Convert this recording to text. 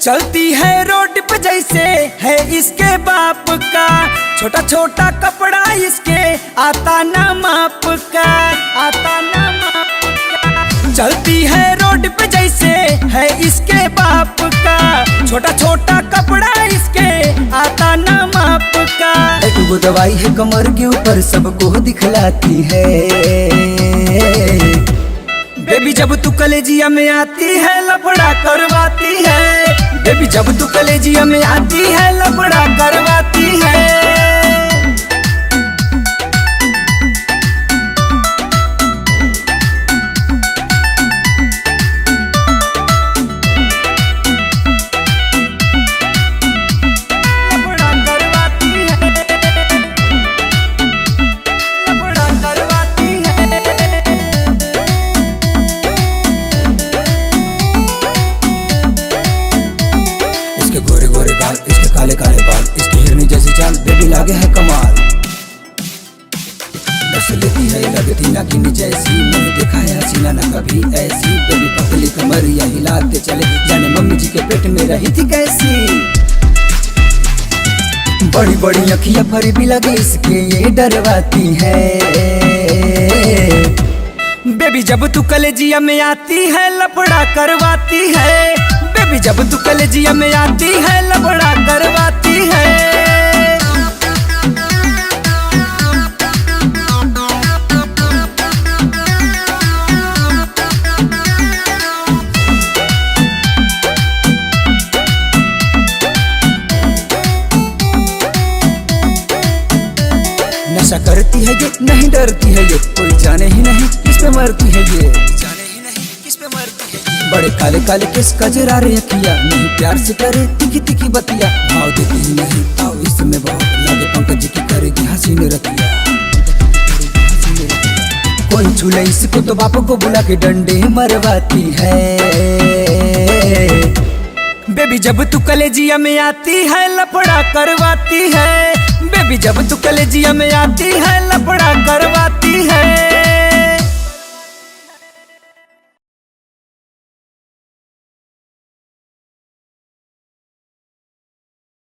चलती है रोड पे जैसे है इसके बाप का, छोटा छोटा कपड़ा इसके आता ना माप का, आता ना माप का। चलती है रोड पे जैसे है इसके बाप का, छोटा छोटा कपड़ा इसके आता ना माप का। वो दवाई है कमर के ऊपर सबको दिखलाती है। बेबी जब तू कलेजिया में आती है लफड़ा करवाती है, बेबी जब तू कलेजिया में आती है लफड़ा करवाती है। गोरे गोरे गाल, इसके काले काले बाल, इसकी हिरनी जैसी चाल, बेबी लागे है कमाल। नस लेती है लगती नागिन जैसी, मैंने देखा है हसीना ना कभी ऐसी। बेबी पतली कमरिया हिलाते चले, जाने मम्मी जी के पेट में रही थी कैसी। बड़ी बड़ी अखियां फरी भी लगे इसके, ये डरवाती है। बेबी जब तू कलेजिया में आती है लफड़ा करवाती है, बेबी जब तू कलेजिया में आती है लफड़ा करवाती है। नशा करती है ये, नहीं डरती है ये, कोई जाने ही नहीं किस पे मरती है ये, जाने ही नहीं किस पे मरती है ये। बड़े काले काले किस कजरा रे अखिया, नहीं प्यार से करे तिखी तिखी बतिया। भाव देती ही नहीं आओ इसमें बहुत, लागे पंकज जी की करेगी हसीन रतिया। कोई छूले इसको तो बाप को बुला के डंडे मरवाती है। बेबी जब तू कलेजिया में आती है लफड़ा करवाती है, बेबी जब तू कलेजिया में आती है लफड़ा करवाती है।